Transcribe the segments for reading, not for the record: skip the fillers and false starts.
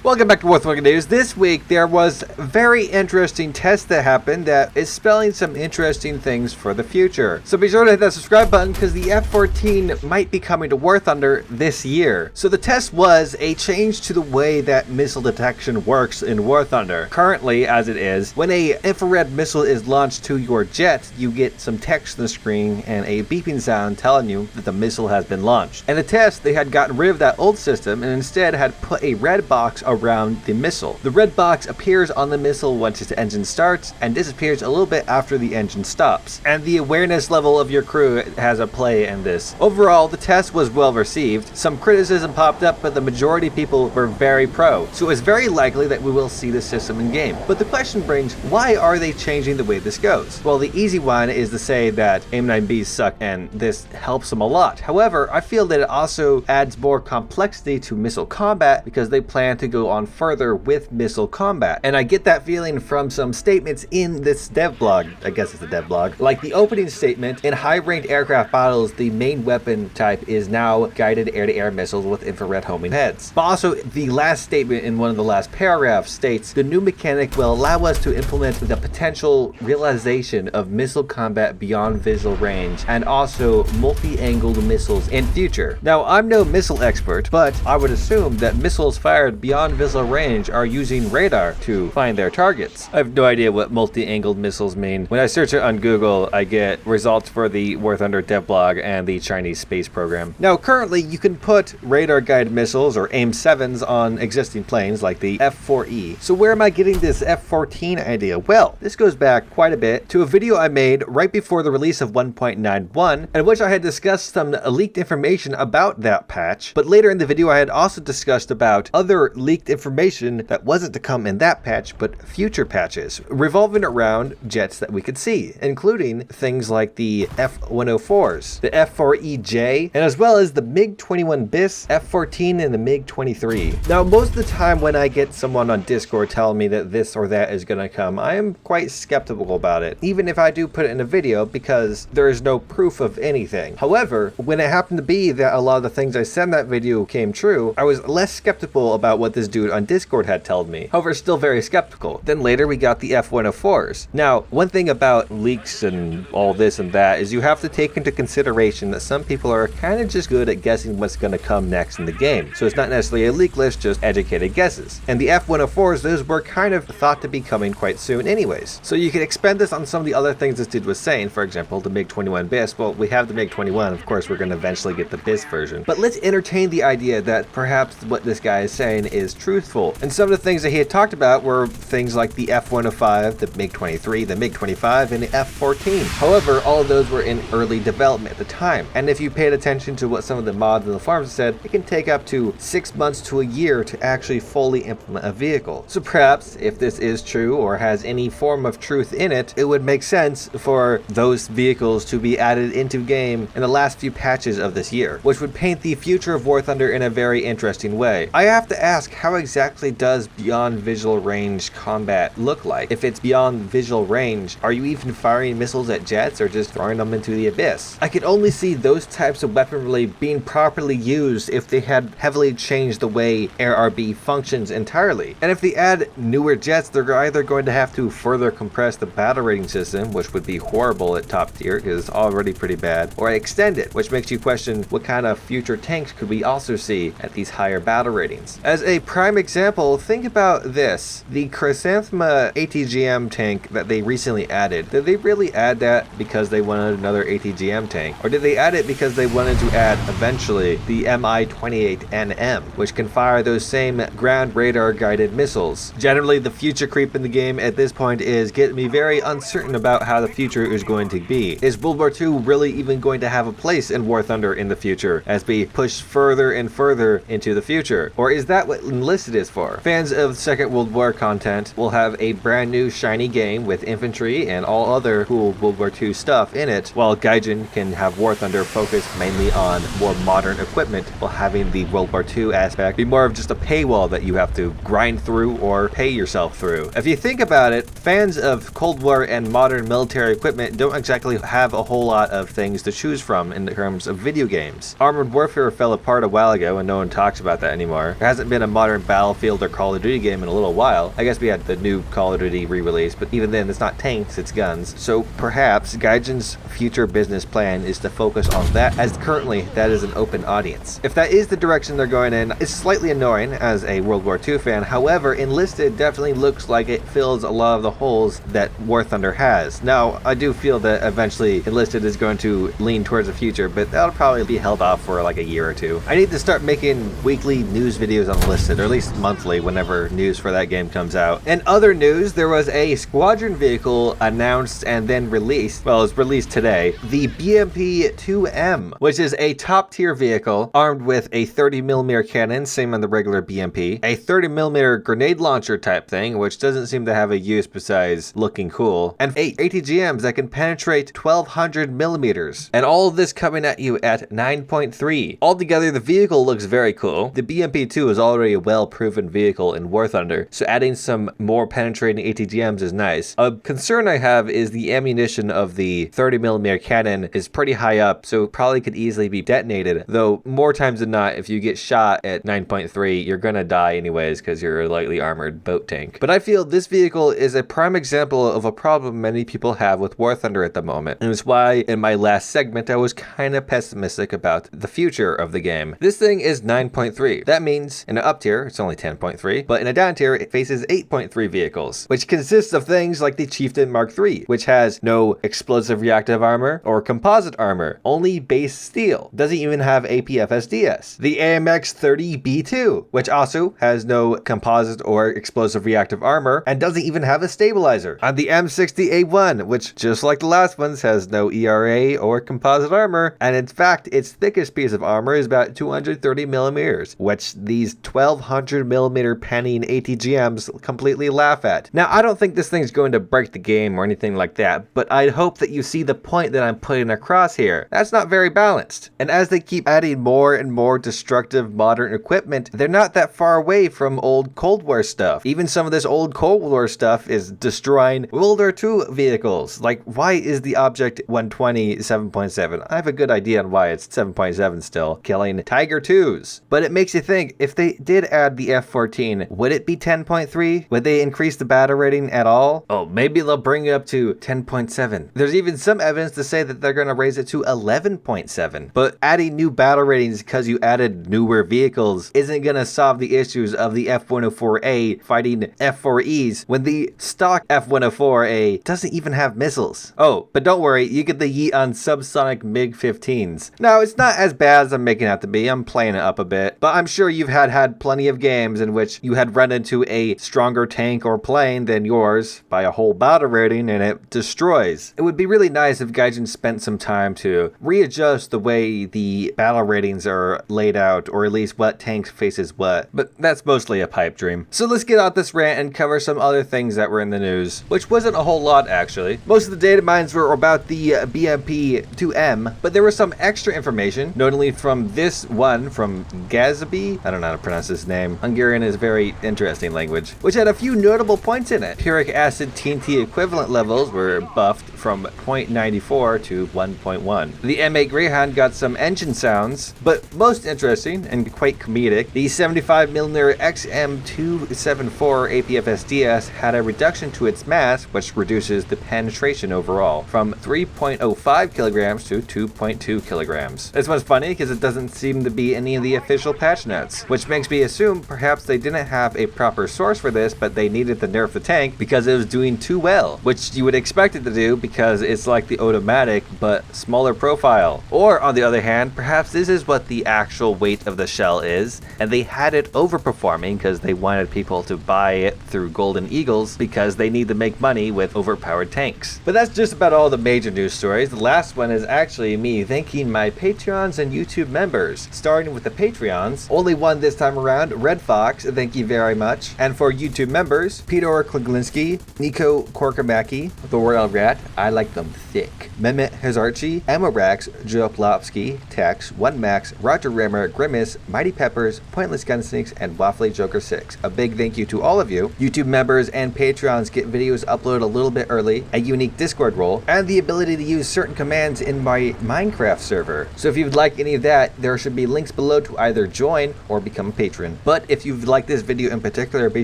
Welcome back to War News. This week there was a very interesting test that happened that is spelling some interesting things for the future. So be sure to hit that subscribe button because the F-14 might be coming to War Thunder this year. So the test was a change to the way that missile detection works in War Thunder. Currently, as it is, when a infrared missile is launched to your jet, you get some text on the screen and a beeping sound telling you that the missile has been launched. In the test, they had gotten rid of that old system and instead had put a red box around the missile. The red box appears on the missile once its engine starts and disappears a little bit after the engine stops. And the awareness level of your crew has a play in this. Overall, the test was well received. Some criticism popped up, but the majority of people were very pro. So it's very likely that we will see the system in game. But the question brings, why are they changing the way this goes? Well, the easy one is to say that AIM-9Bs suck and this helps them a lot. However, I feel that it also adds more complexity to missile combat because they plan to go on further with missile combat. And I get that feeling from some statements in this dev blog. I guess it's a dev blog. Like the opening statement, in high-ranked aircraft battles, the main weapon type is now guided air-to-air missiles with infrared homing heads. But also, the last statement in one of the last paragraphs states, the new mechanic will allow us to implement the potential realization of missile combat beyond visual range and also multi-angled missiles in future. Now, I'm no missile expert, but I would assume that missiles fired beyond visual range are using radar to find their targets. I have no idea what multi-angled missiles mean. When I search it on Google, I get results for the War Thunder dev blog and the Chinese space program. Now, currently, you can put radar-guided missiles or AIM-7s on existing planes like the F-4E. So where am I getting this F-14 idea? Well, this goes back quite a bit to a video I made right before the release of 1.91, in which I had discussed some leaked information about that patch, but later in the video I had also discussed about other leaked information that wasn't to come in that patch, but future patches, revolving around jets that we could see, including things like the F-104s, the F-4EJ, and as well as the MiG-21 BIS, F-14, and the MiG-23. Now, most of the time when I get someone on Discord telling me that this or that is going to come, I am quite skeptical about it, even if I do put it in a video, because there is no proof of anything. However, when it happened to be that a lot of the things I said in that video came true, I was less skeptical about what this dude on Discord had told me. However, still very skeptical. Then later we got the F-104s. Now, one thing about leaks and all this and that is you have to take into consideration that some people are kind of just good at guessing what's going to come next in the game. So it's not necessarily a leak list, just educated guesses. And the F-104s, those were kind of thought to be coming quite soon anyways. So you can expand this on some of the other things this dude was saying. For example, the MiG-21 BIS. Well, we have the MiG-21. Of course, we're going to eventually get the BIS version. But let's entertain the idea that perhaps what this guy is saying is truthful. And some of the things that he had talked about were things like the F-105, the MiG-23, the MiG-25, and the F-14. However, all of those were in early development at the time. And if you paid attention to what some of the mods and the forums said, it can take up to 6 months to a year to actually fully implement a vehicle. So perhaps, if this is true or has any form of truth in it, it would make sense for those vehicles to be added into game in the last few patches of this year, which would paint the future of War Thunder in a very interesting way. I have to ask, how exactly does beyond visual range combat look like? If it's beyond visual range, are you even firing missiles at jets or just throwing them into the abyss? I could only see those types of weaponry being properly used if they had heavily changed the way AirRB functions entirely. And if they add newer jets, they're either going to have to further compress the battle rating system, which would be horrible at top tier because it's already pretty bad, or extend it, which makes you question what kind of future tanks could we also see at these higher battle ratings. As a prime example, think about this. The Chrysanthema ATGM tank that they recently added, did they really add that because they wanted another ATGM tank? Or did they add it because they wanted to add, eventually, the Mi-28NM, which can fire those same ground radar guided missiles? Generally, the future creep in the game at this point is getting me very uncertain about how the future is going to be. Is World War II really even going to have a place in War Thunder in the future as we push further and further into the future? Or is that what Enlisted is for? Fans of Second World War content will have a brand new shiny game with infantry and all other cool World War II stuff in it, while Gaijin can have War Thunder focused mainly on more modern equipment, while having the World War II aspect be more of just a paywall that you have to grind through or pay yourself through. If you think about it, fans of Cold War and modern military equipment don't exactly have a whole lot of things to choose from in terms of video games. Armored Warfare fell apart a while ago and no one talks about that anymore. There hasn't been a modern modern Battlefield or Call of Duty game in a little while. I guess we had the new Call of Duty re-release, but even then it's not tanks, it's guns. So perhaps Gaijin's future business plan is to focus on that, as currently that is an open audience. If that is the direction they're going in, it's slightly annoying as a World War II fan. However, Enlisted definitely looks like it fills a lot of the holes that War Thunder has. Now, I do feel that eventually Enlisted is going to lean towards the future, but that'll probably be held off for like a year or two. I need to start making weekly news videos on Enlisted, or at least monthly whenever news for that game comes out. In other news, there was a squadron vehicle announced and then released. Well, it's released today. The BMP-2M, which is a top tier vehicle armed with a 30mm cannon, same on the regular BMP, a 30mm grenade launcher type thing, which doesn't seem to have a use besides looking cool, and 8 ATGMs that can penetrate 1200mm. And all of this coming at you at 9.3. Altogether, the vehicle looks very cool. The BMP-2 is already a well-proven vehicle in War Thunder, so adding some more penetrating ATGMs is nice. A concern I have is the ammunition of the 30mm cannon is pretty high up, so it probably could easily be detonated, though more times than not, if you get shot at 9.3, you're gonna die anyways because you're a lightly armored boat tank. But I feel this vehicle is a prime example of a problem many people have with War Thunder at the moment, and it's why in my last segment I was kind of pessimistic about the future of the game. This thing is 9.3. That means in an up tier it's only 10.3, but in a down tier it faces 8.3 vehicles, which consists of things like the Chieftain Mark III, which has no explosive reactive armor or composite armor, only base steel. Doesn't even have APFSDS. The AMX-30B2, which also has no composite or explosive reactive armor and doesn't even have a stabilizer. And the M60A1, which just like the last ones has no ERA or composite armor, and in fact its thickest piece of armor is about 230mm, which these 1200mm penning ATGMs completely laugh at. Now, I don't think this thing's going to break the game or anything like that, but I hope that you see the point that I'm putting across here. That's not very balanced. And as they keep adding more and more destructive modern equipment, they're not that far away from old Cold War stuff. Even some of this old Cold War stuff is destroying World War II vehicles. Like, why is the Object 120 7.7? I have a good idea on why it's 7.7 still, killing Tiger IIs. But it makes you think, if they did add the F-14, would it be 10.3? Would they increase the battle rating at all? Oh, maybe they'll bring it up to 10.7. There's even some evidence to say that they're going to raise it to 11.7. But adding new battle ratings because you added newer vehicles isn't going to solve the issues of the F-104A fighting F-4Es when the stock F-104A doesn't even have missiles. Oh, but don't worry, you get the yeet on subsonic MiG-15s. Now, it's not as bad as I'm making it out to be. I'm playing it up a bit, but I'm sure you've had plenty of games in which you had run into a stronger tank or plane than yours by a whole battle rating and it destroys. It would be really nice if Gaijin spent some time to readjust the way the battle ratings are laid out, or at least what tank faces what, but that's mostly a pipe dream. So let's get out this rant and cover some other things that were in the news, which wasn't a whole lot actually. Most of the data mines were about the BMP-2M, but there was some extra information, notably from this one from Gazabi. I don't know how to pronounce this name. Hungarian is a very interesting language, which had a few notable points in it. Puric acid TNT equivalent levels were buffed from 0.94 to 1.1. The M8 Greyhound got some engine sounds, but most interesting and quite comedic, the 75mm XM274 APFSDS had a reduction to its mass, which reduces the penetration overall from 3.05 kilograms to 2.2 kilograms. This one's funny because it doesn't seem to be any of the official patch notes, which makes me assume perhaps they didn't have a proper source for this, but they needed to nerf the tank because it was doing too well, which you would expect it to do because it's like the automatic but smaller profile. Or on the other hand, perhaps this is what the actual weight of the shell is, and they had it overperforming because they wanted people to buy it through Golden Eagles because they need to make money with overpowered tanks. But that's just about all the major news stories. The last one is actually me thanking my Patreons and YouTube members. Starting with the Patreons, only one this time around, Red Fox, thank you very much. And for YouTube members, Peter Kliglinski, Nico Korkamaki, The Royal Rat, I like them thick, Mehmet Hazarchi, Amorax, Joe Plopsky, Tex, One Max, Roger Rammer, Grimace, Mighty Peppers, Pointless Gunsnakes, and Waffly Joker 6. A big thank you to all of you. YouTube members and Patreons get videos uploaded a little bit early, a unique Discord role, and the ability to use certain commands in my Minecraft server. So if you would like any of that, there should be links below to either join or become a patron. But if you've liked this video in particular, be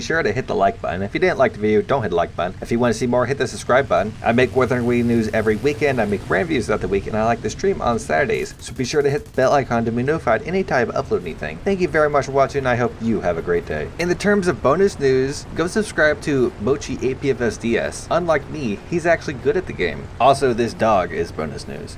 sure to hit the like button. If you didn't like the video, don't hit the like button. If you want to see more, hit the subscribe button. I make Northern Week news every weekend. I make brand reviews throughout the week, and I like to stream on Saturdays. So be sure to hit the bell icon to be notified anytime I upload anything. Thank you very much for watching, and I hope you have a great day. In the terms of bonus news, go subscribe to Mochi APFSDS. Unlike me, he's actually good at the game. Also, this dog is bonus news.